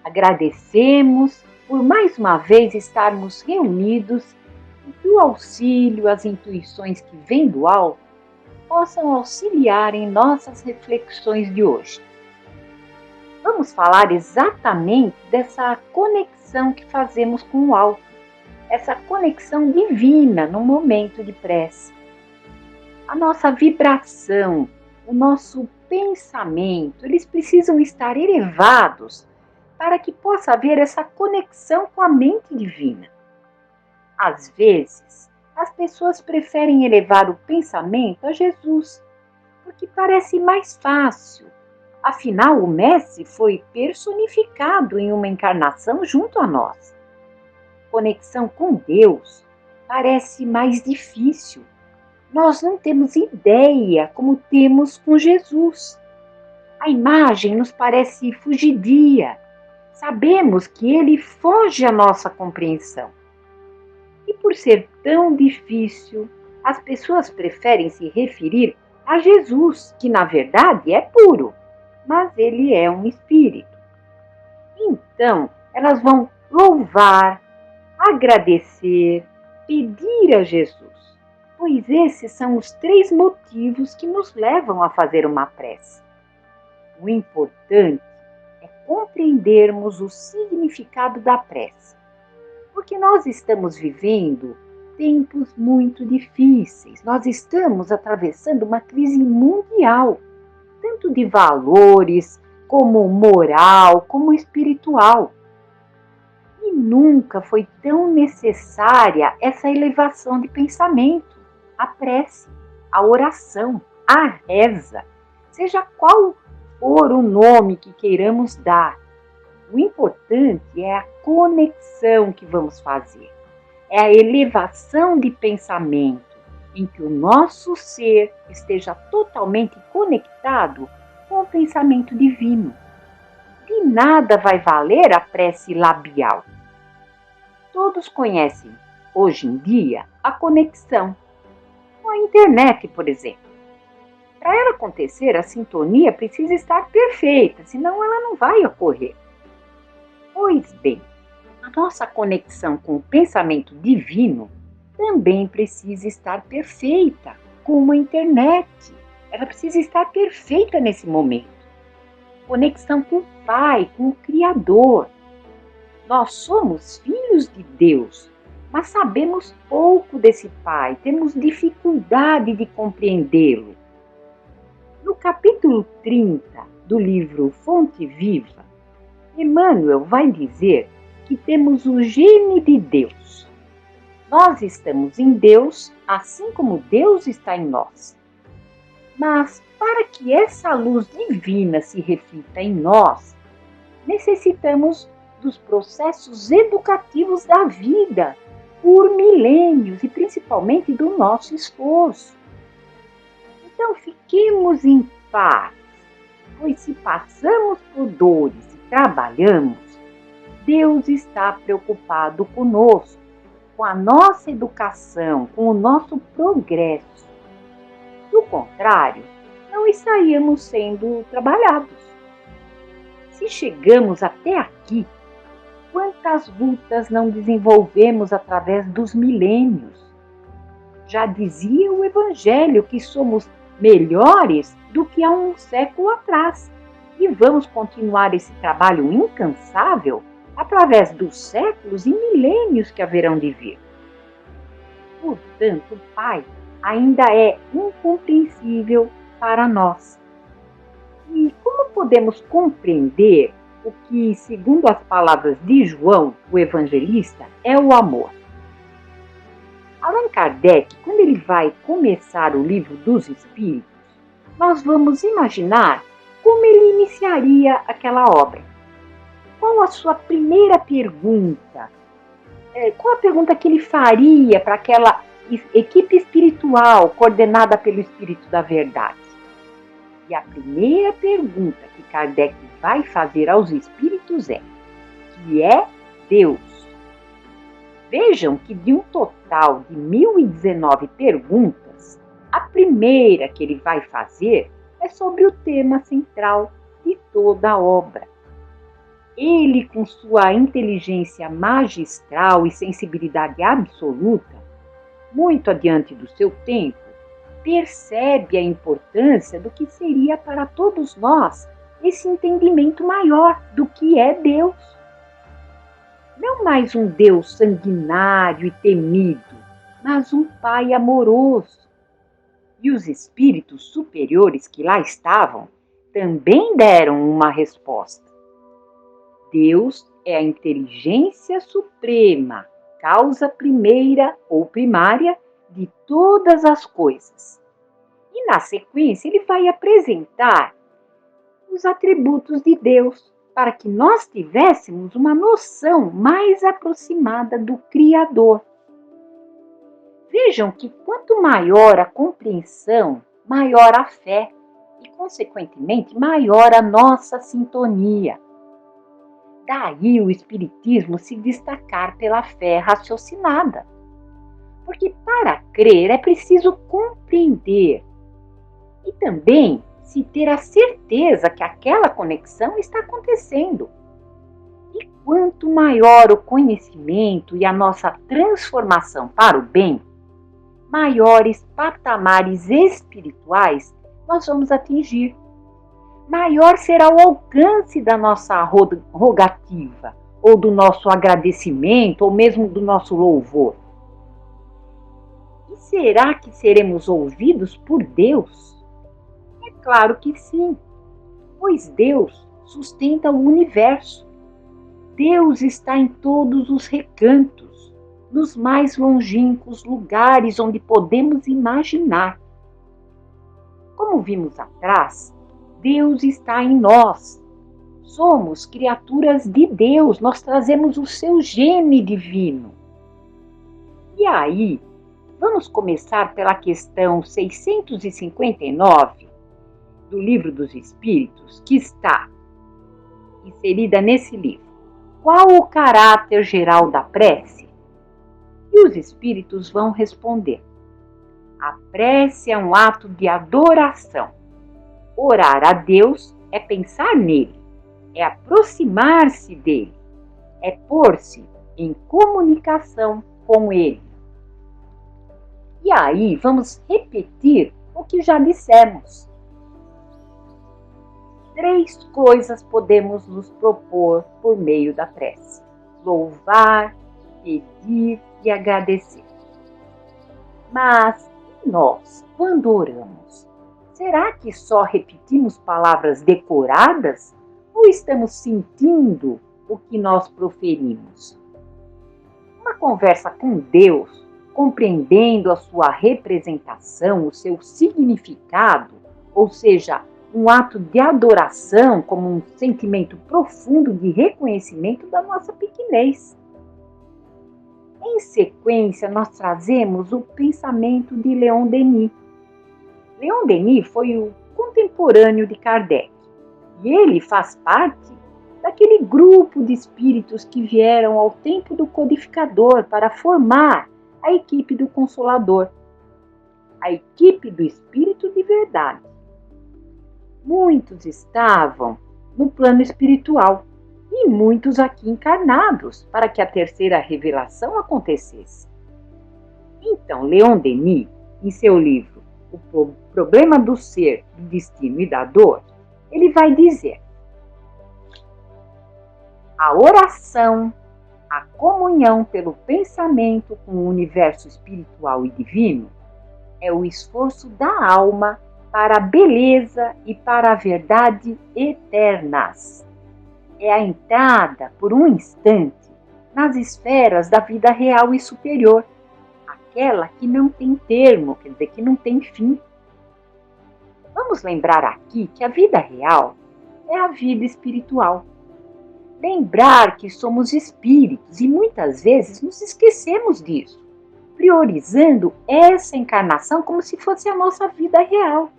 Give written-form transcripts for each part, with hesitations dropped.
Agradecemos por mais uma vez estarmos reunidos e que o auxílio, as intuições que vêm do alto possam auxiliar em nossas reflexões de hoje. Vamos falar exatamente dessa conexão que fazemos com o alto, essa conexão divina no momento de prece. A nossa vibração, o nosso pensamento, eles precisam estar elevados para que possa haver essa conexão com a mente divina. Às vezes, as pessoas preferem elevar o pensamento a Jesus, porque parece mais fácil. Afinal, o Mestre foi personificado em uma encarnação junto a nós. Conexão com Deus parece mais difícil. Nós não temos ideia como temos com Jesus. A imagem nos parece fugidia. Sabemos que ele foge à nossa compreensão. E por ser tão difícil, as pessoas preferem se referir a Jesus, que na verdade é puro, mas ele é um espírito. Então, elas vão louvar, agradecer, pedir a Jesus, pois esses são os 3 motivos que nos levam a fazer uma prece. O importante é compreendermos o significado da prece, porque nós estamos vivendo tempos muito difíceis, nós estamos atravessando uma crise mundial, tanto de valores, como moral, como espiritual. E nunca foi tão necessária essa elevação de pensamento, a prece, a oração, a reza, seja qual for o nome que queiramos dar. O importante é a conexão que vamos fazer, é a elevação de pensamento, em que o nosso ser esteja totalmente conectado com o pensamento divino. De nada vai valer a prece labial. Todos conhecem, hoje em dia, a conexão com a internet, por exemplo. Para ela acontecer, a sintonia precisa estar perfeita, senão ela não vai ocorrer. Pois bem, a nossa conexão com o pensamento divino também precisa estar perfeita, como a internet. Ela precisa estar perfeita nesse momento. Conexão com o Pai, com o Criador. Nós somos filhos de Deus, mas sabemos pouco desse Pai, temos dificuldade de compreendê-lo. No capítulo 30 do livro Fonte Viva, Emmanuel vai dizer que temos o gene de Deus. Nós estamos em Deus, assim como Deus está em nós. Mas para que essa luz divina se reflita em nós, necessitamos dos processos educativos da vida, por milênios e principalmente do nosso esforço. Então fiquemos em paz, pois se passamos por dores e trabalhamos, Deus está preocupado conosco, com a nossa educação, com o nosso progresso. Do contrário, não estaríamos sendo trabalhados. Se chegamos até aqui, quantas lutas não desenvolvemos através dos milênios? Já dizia o Evangelho que somos melhores do que há um século atrás. E vamos continuar esse trabalho incansável através dos séculos e milênios que haverão de vir. Portanto, o Pai ainda é incompreensível para nós. E como podemos compreender o que, segundo as palavras de João, o evangelista, é o amor? Allan Kardec, quando ele vai começar o livro dos Espíritos, nós vamos imaginar como ele iniciaria aquela obra. Qual a sua primeira pergunta? Qual a pergunta que ele faria para aquela equipe espiritual coordenada pelo Espírito da Verdade? E a primeira pergunta que Kardec vai fazer aos espíritos é: que é Deus? Vejam que de um total de 1019 perguntas, a primeira que ele vai fazer é sobre o tema central de toda a obra. Ele, com sua inteligência magistral e sensibilidade absoluta, muito adiante do seu tempo, percebe a importância do que seria para todos nós esse entendimento maior do que é Deus. Não mais um Deus sanguinário e temido, mas um Pai amoroso. E os espíritos superiores que lá estavam também deram uma resposta. Deus é a inteligência suprema, causa primeira ou primária de todas as coisas. E na sequência ele vai apresentar os atributos de Deus, para que nós tivéssemos uma noção mais aproximada do Criador. Vejam que quanto maior a compreensão, maior a fé e, consequentemente, maior a nossa sintonia. Daí o Espiritismo se destacar pela fé raciocinada. Porque para crer é preciso compreender e também se ter a certeza que aquela conexão está acontecendo. E quanto maior o conhecimento e a nossa transformação para o bem, maiores patamares espirituais nós vamos atingir. Maior será o alcance da nossa rogativa, ou do nosso agradecimento, ou mesmo do nosso louvor. E será que seremos ouvidos por Deus? É claro que sim, pois Deus sustenta o universo. Deus está em todos os recantos, nos mais longínquos lugares onde podemos imaginar. Como vimos atrás, Deus está em nós. Somos criaturas de Deus, nós trazemos o seu gene divino. E aí, vamos começar pela questão 659 do Livro dos Espíritos, que está inserida nesse livro. Qual o caráter geral da prece? E os Espíritos vão responder. A prece é um ato de adoração. Orar a Deus é pensar nele, é aproximar-se dele, é pôr-se em comunicação com ele. E aí vamos repetir o que já dissemos. 3 coisas podemos nos propor por meio da prece: louvar, pedir e agradecer. Mas e nós, quando oramos? Será que só repetimos palavras decoradas ou estamos sentindo o que nós proferimos? Uma conversa com Deus, compreendendo a sua representação, o seu significado, ou seja, um ato de adoração como um sentimento profundo de reconhecimento da nossa pequenez. Em sequência, nós trazemos o pensamento de Leon Denis. Leon Denis foi o contemporâneo de Kardec e ele faz parte daquele grupo de espíritos que vieram ao tempo do codificador para formar a equipe do Consolador, a equipe do Espírito de Verdade. Muitos estavam no plano espiritual e muitos aqui encarnados para que a terceira revelação acontecesse. Então, Leon Denis, em seu livro O Problema do Ser, do Destino e da Dor, ele vai dizer: a oração, a comunhão pelo pensamento com o universo espiritual e divino é o esforço da alma para a beleza e para a verdade eternas. É a entrada, por um instante, nas esferas da vida real e superior, aquela que não tem termo, quer dizer, que não tem fim. Vamos lembrar aqui que a vida real é a vida espiritual. Lembrar que somos espíritos e muitas vezes nos esquecemos disso, priorizando essa encarnação como se fosse a nossa vida real.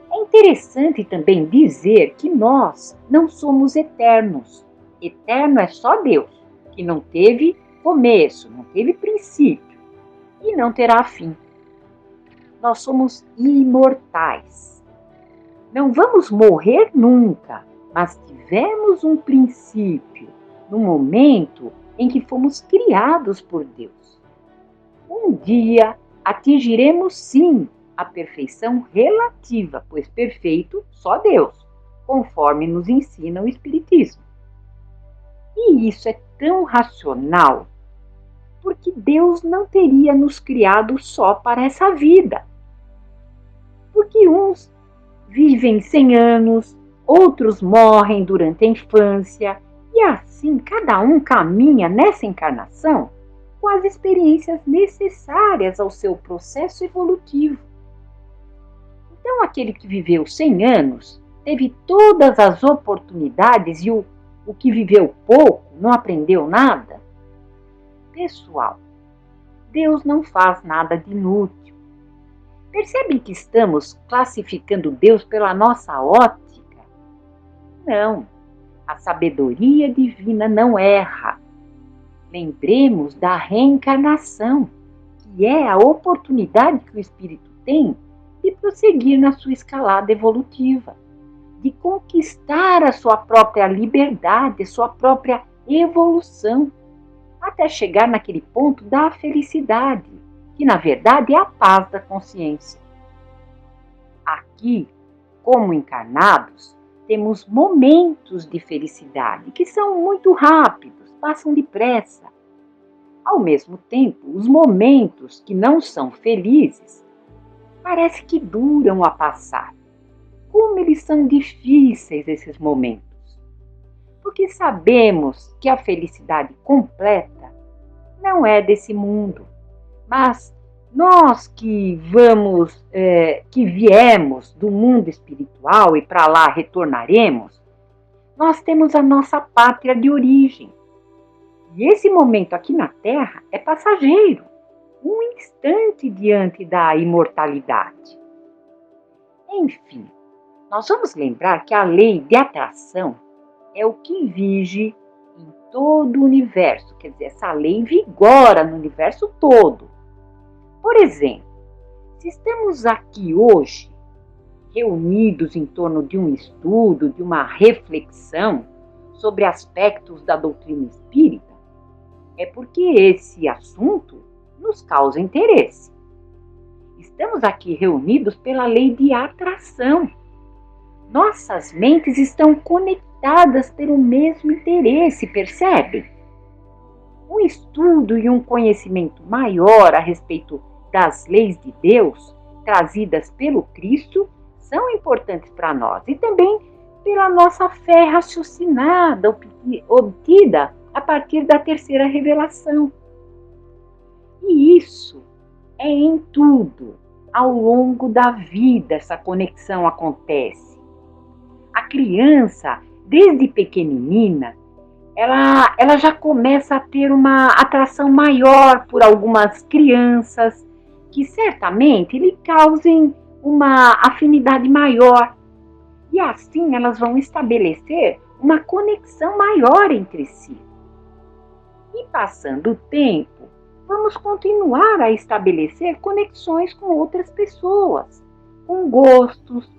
É interessante também dizer que nós não somos eternos. Eterno é só Deus, que não teve começo, não teve princípio e não terá fim. Nós somos imortais. Não vamos morrer nunca, mas tivemos um princípio no momento em que fomos criados por Deus. Um dia atingiremos sim a perfeição relativa, pois perfeito só Deus, conforme nos ensina o Espiritismo. E isso é tão racional, porque Deus não teria nos criado só para essa vida. Porque uns vivem 100 anos, outros morrem durante a infância, e assim cada um caminha nessa encarnação com as experiências necessárias ao seu processo evolutivo. Então, aquele que viveu 100 anos teve todas as oportunidades e o que viveu pouco não aprendeu nada? Pessoal, Deus não faz nada de inútil. Percebem que estamos classificando Deus pela nossa ótica? Não, a sabedoria divina não erra. Lembremos da reencarnação, que é a oportunidade que o espírito tem de prosseguir na sua escalada evolutiva, de conquistar a sua própria liberdade, a sua própria evolução, até chegar naquele ponto da felicidade, que na verdade é a paz da consciência. Aqui, como encarnados, temos momentos de felicidade que são muito rápidos, passam depressa. Ao mesmo tempo, os momentos que não são felizes parece que duram a passar. Como eles são difíceis esses momentos. Porque sabemos que a felicidade completa não é desse mundo, mas nós que viemos do mundo espiritual e para lá retornaremos, nós temos a nossa pátria de origem. E esse momento aqui na Terra é passageiro, um instante diante da imortalidade. Enfim, nós vamos lembrar que a lei de atração é o que vige em todo o universo, quer dizer, essa lei vigora no universo todo. Por exemplo, se estamos aqui hoje, reunidos em torno de um estudo, de uma reflexão sobre aspectos da doutrina espírita, é porque esse assunto nos causa interesse. Estamos aqui reunidos pela lei de atração. Nossas mentes estão conectadas pelo mesmo interesse, percebem? Um estudo e um conhecimento maior a respeito das leis de Deus, trazidas pelo Cristo, são importantes para nós. E também pela nossa fé raciocinada, obtida a partir da terceira revelação. E isso é em tudo. Ao longo da vida essa conexão acontece. A criança, desde pequenina, ela já começa a ter uma atração maior por algumas crianças que certamente lhe causem uma afinidade maior. E assim elas vão estabelecer uma conexão maior entre si. E passando o tempo, vamos continuar a estabelecer conexões com outras pessoas, com gostos,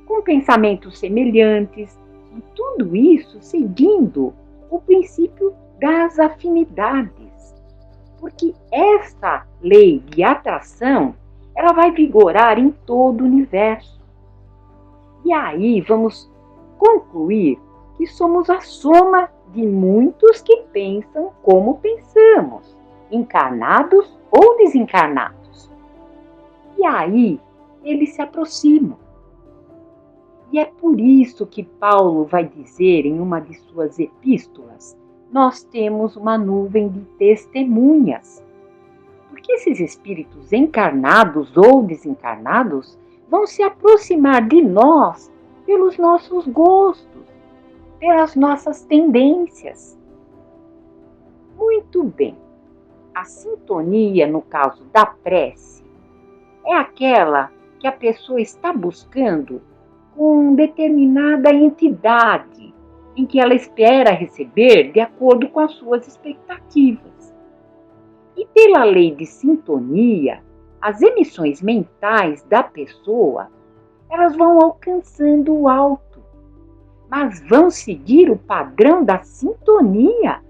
com pensamentos semelhantes, e tudo isso seguindo o princípio das afinidades. Porque essa lei de atração, ela vai vigorar em todo o universo. E aí vamos concluir que somos a soma de muitos que pensam como pensamos, encarnados ou desencarnados. E aí eles se aproximam. E é por isso que Paulo vai dizer em uma de suas epístolas, nós temos uma nuvem de testemunhas. Porque esses espíritos encarnados ou desencarnados vão se aproximar de nós pelos nossos gostos, pelas nossas tendências. Muito bem. A sintonia, no caso da prece, é aquela que a pessoa está buscando com determinada entidade em que ela espera receber de acordo com as suas expectativas. E pela lei de sintonia, as emissões mentais da pessoa, elas vão alcançando o alto. mas vão seguir o padrão da sintonia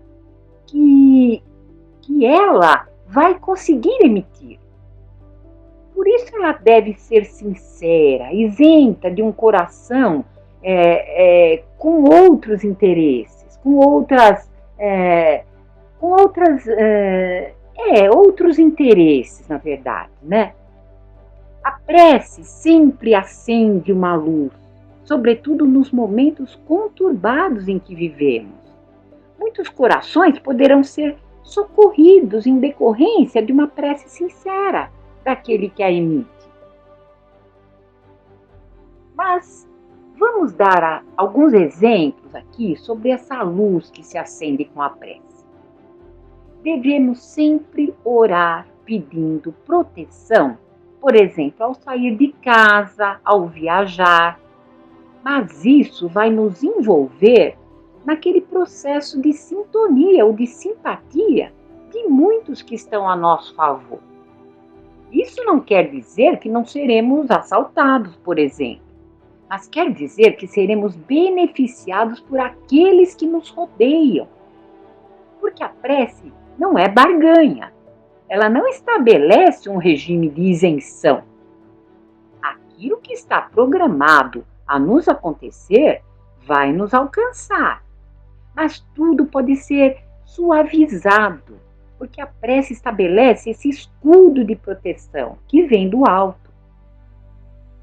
que ela vai conseguir emitir. Por isso ela deve ser sincera, isenta de um coração com outros interesses, com outros interesses, na verdade, né? A prece sempre acende uma luz, sobretudo nos momentos conturbados em que vivemos. Muitos corações poderão ser socorridos em decorrência de uma prece sincera daquele que a emite. Mas vamos dar alguns exemplos aqui sobre essa luz que se acende com a prece. Devemos sempre orar pedindo proteção, por exemplo, ao sair de casa, ao viajar, mas isso vai nos envolver naquele processo de sintonia ou de simpatia de muitos que estão a nosso favor. Isso não quer dizer que não seremos assaltados, por exemplo, mas quer dizer que seremos beneficiados por aqueles que nos rodeiam. Porque a prece não é barganha, ela não estabelece um regime de isenção. Aquilo que está programado a nos acontecer vai nos alcançar, mas tudo pode ser suavizado, porque a prece estabelece esse escudo de proteção que vem do alto.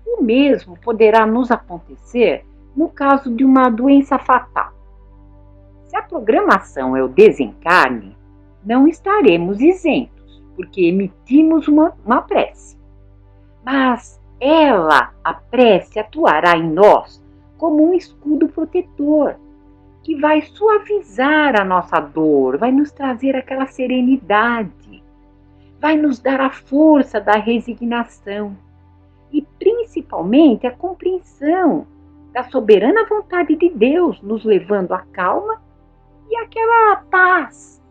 O mesmo poderá nos acontecer no caso de uma doença fatal. Se a programação é o desencarne, não estaremos isentos, porque emitimos uma prece. Mas a prece, atuará em nós como um escudo protetor, que vai suavizar a nossa dor, vai nos trazer aquela serenidade, vai nos dar a força da resignação e principalmente a compreensão da soberana vontade de Deus, nos levando à calma e àquela paz.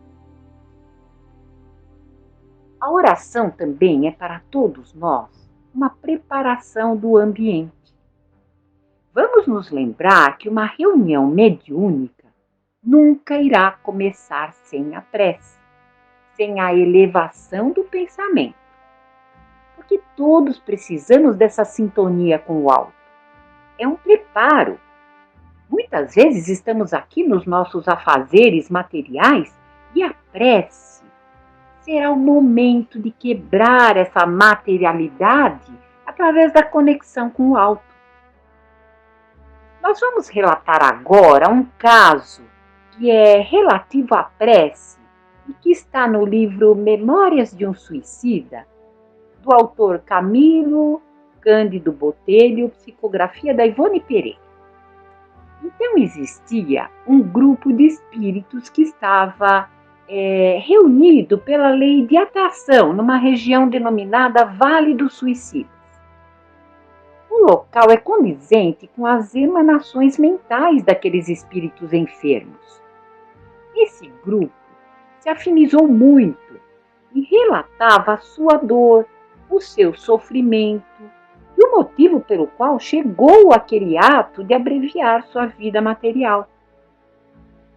A oração também é para todos nós uma preparação do ambiente. Vamos nos lembrar que uma reunião mediúnica nunca irá começar sem a prece, sem a elevação do pensamento. Porque todos precisamos dessa sintonia com o alto. É um preparo. Muitas vezes estamos aqui nos nossos afazeres materiais e a prece será o momento de quebrar essa materialidade através da conexão com o alto. Nós vamos relatar agora um caso que é relativo à prece e que está no livro Memórias de um Suicida, do autor Camilo Cândido Botelho, psicografia da Ivone Pereira. Então existia um grupo de espíritos que estava reunido pela lei de atração numa região denominada Vale dos Suicidas. O local é condizente com as emanações mentais daqueles espíritos enfermos. Esse grupo se afinizou muito e relatava a sua dor, o seu sofrimento e o motivo pelo qual chegou àquele ato de abreviar sua vida material.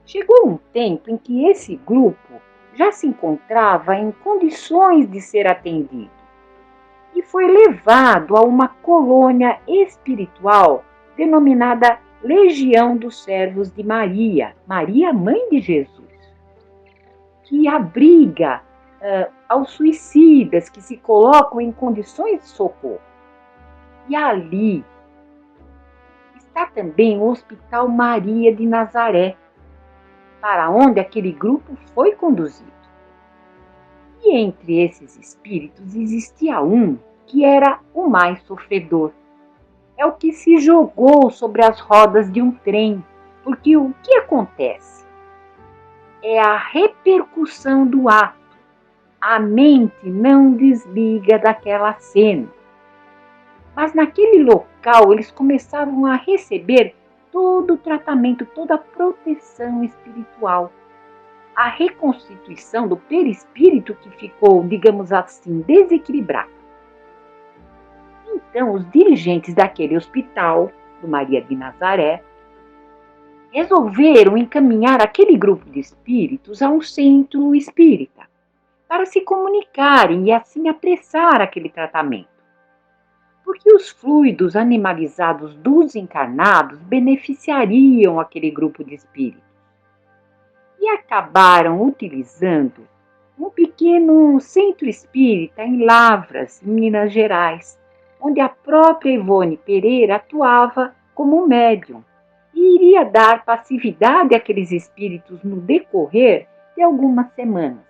Chegou um tempo em que esse grupo já se encontrava em condições de ser atendido e foi levado a uma colônia espiritual denominada Legião dos Servos de Maria, Maria, Mãe de Jesus, que abriga aos suicidas que se colocam em condições de socorro. E ali está também o Hospital Maria de Nazaré, para onde aquele grupo foi conduzido. E entre esses espíritos existia um que era o mais sofredor. É o que se jogou sobre as rodas de um trem, porque o que acontece? É a repercussão do ato. A mente não desliga daquela cena. Mas naquele local eles começavam a receber todo o tratamento, toda a proteção espiritual. A reconstituição do perispírito que ficou, digamos assim, desequilibrado. Então, os dirigentes daquele hospital, do Maria de Nazaré, resolveram encaminhar aquele grupo de espíritos a um centro espírita, para se comunicarem e assim apressar aquele tratamento. Porque os fluidos animalizados dos encarnados beneficiariam aquele grupo de espíritos. E acabaram utilizando um pequeno centro espírita em Lavras, em Minas Gerais, onde a própria Ivone Pereira atuava como médium e iria dar passividade àqueles espíritos no decorrer de algumas semanas.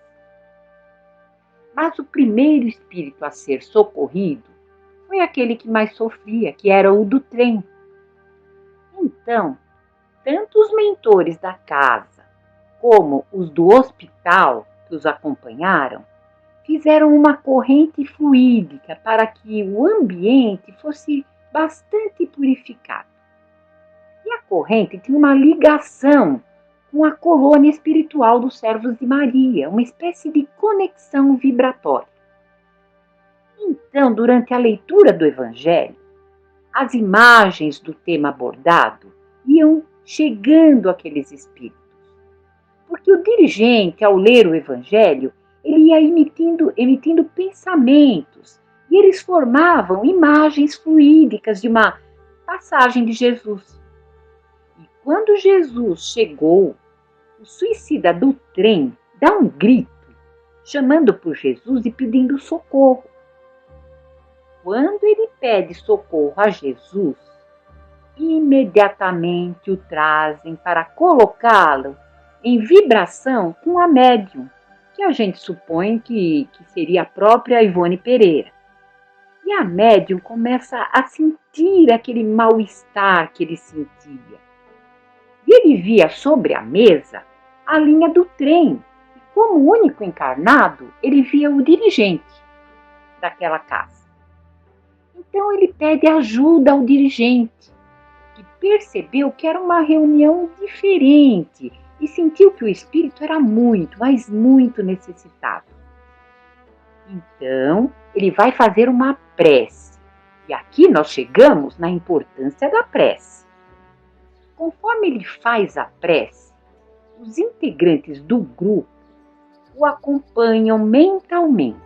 Mas o primeiro espírito a ser socorrido foi aquele que mais sofria, que era o do trem. Então, tanto os mentores da casa como os do hospital que os acompanharam fizeram uma corrente fluídica para que o ambiente fosse bastante purificado. E a corrente tinha uma ligação com a colônia espiritual dos servos de Maria, uma espécie de conexão vibratória. Então, durante a leitura do Evangelho, as imagens do tema abordado iam chegando àqueles espíritos. Porque o dirigente, ao ler o Evangelho, ele ia emitindo pensamentos, e eles formavam imagens fluídicas de uma passagem de Jesus. E quando Jesus chegou, o suicida do trem dá um grito, chamando por Jesus e pedindo socorro. Quando ele pede socorro a Jesus, imediatamente o trazem para colocá-lo em vibração com a médium, que a gente supõe que seria a própria Ivone Pereira. E a médium começa a sentir aquele mal-estar que ele sentia. E ele via sobre a mesa a linha do trem. E como único encarnado, ele via o dirigente daquela casa. Então ele pede ajuda ao dirigente, que percebeu que era uma reunião diferente e sentiu que o espírito era muito, mas muito necessitado. Então, ele vai fazer uma prece. E aqui nós chegamos na importância da prece. Conforme ele faz a prece, os integrantes do grupo o acompanham mentalmente.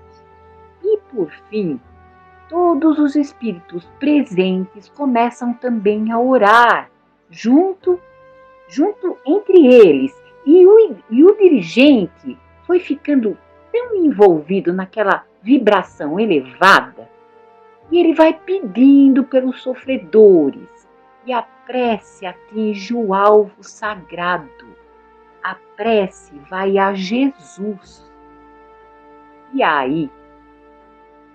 E, por fim, todos os espíritos presentes começam também a orar, junto entre eles. E o dirigente foi ficando tão envolvido naquela vibração elevada, e ele vai pedindo pelos sofredores, e a prece atinge o alvo sagrado. A prece vai a Jesus. E aí,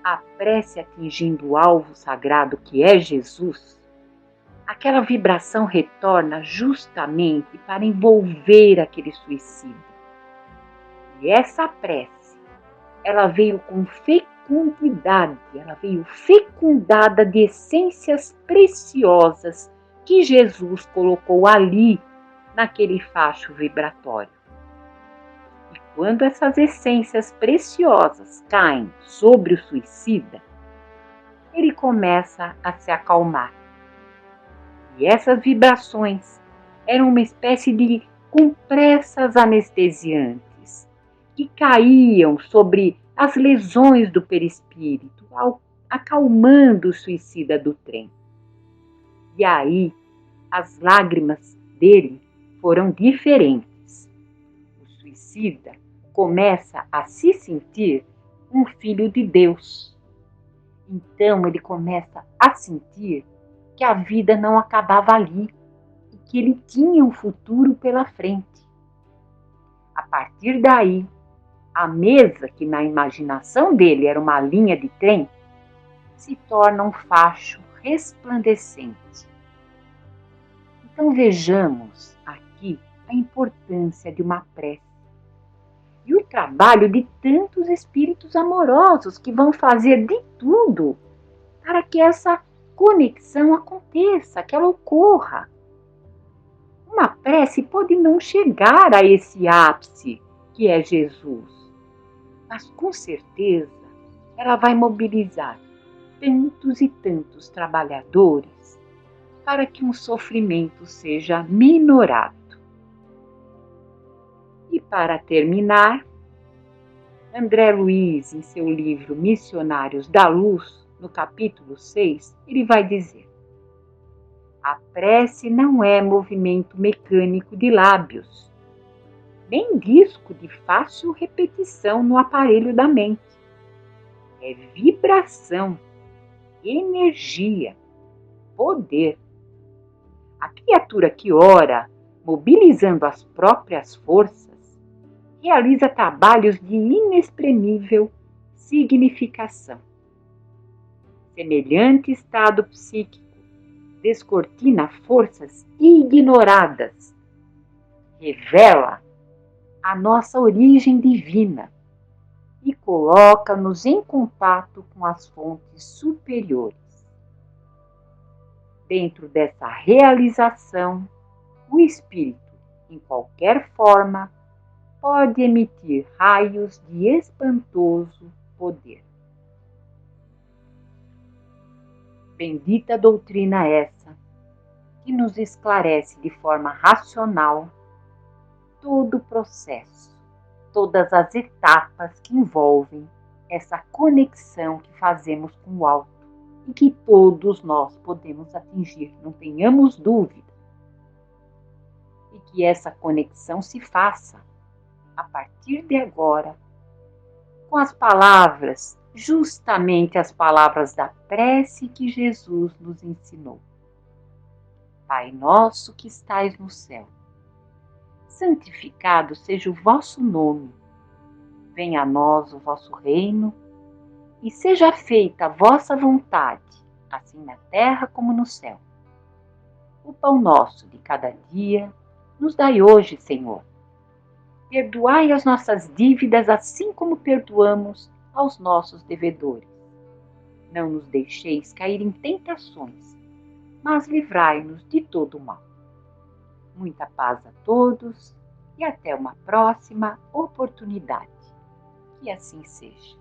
a prece atingindo o alvo sagrado que é Jesus, aquela vibração retorna justamente para envolver aquele suicida. E essa prece, ela veio com fecundidade, ela veio fecundada de essências preciosas que Jesus colocou ali, naquele facho vibratório. E quando essas essências preciosas caem sobre o suicida, ele começa a se acalmar. E essas vibrações eram uma espécie de compressas anestesiantes que caíam sobre as lesões do perispírito, acalmando o suicida do trem. E aí, as lágrimas dele foram diferentes. O suicida começa a se sentir um filho de Deus. Então ele começa a sentir que a vida não acabava ali e que ele tinha um futuro pela frente. A partir daí, a mesa, que na imaginação dele era uma linha de trem, se torna um facho resplandecente. Então vejamos aqui a importância de uma prece e o trabalho de tantos espíritos amorosos que vão fazer de tudo para que essa conexão aconteça, que ela ocorra. Uma prece pode não chegar a esse ápice que é Jesus, mas com certeza ela vai mobilizar tantos e tantos trabalhadores para que um sofrimento seja minorado. E para terminar, André Luiz, em seu livro Missionários da Luz, no capítulo 6, ele vai dizer: a prece não é movimento mecânico de lábios, nem disco de fácil repetição no aparelho da mente. É vibração, energia, poder. A criatura que ora, mobilizando as próprias forças, realiza trabalhos de inexprimível significação. Semelhante estado psíquico descortina forças ignoradas, revela a nossa origem divina e coloca-nos em contato com as fontes superiores. Dentro dessa realização, o espírito, em qualquer forma, pode emitir raios de espantoso poder. Bendita doutrina essa, que nos esclarece de forma racional todo o processo, todas as etapas que envolvem essa conexão que fazemos com o alto e que todos nós podemos atingir, não tenhamos dúvida. E que essa conexão se faça a partir de agora, com as palavras, justamente as palavras da prece que Jesus nos ensinou. Pai nosso que estais no céu, santificado seja o vosso nome. Venha a nós o vosso reino e seja feita a vossa vontade, assim na terra como no céu. O pão nosso de cada dia nos dai hoje, Senhor. Perdoai as nossas dívidas, assim como perdoamos aos nossos devedores. Não nos deixeis cair em tentações, mas livrai-nos de todo o mal. Muita paz a todos e até uma próxima oportunidade. Que assim seja.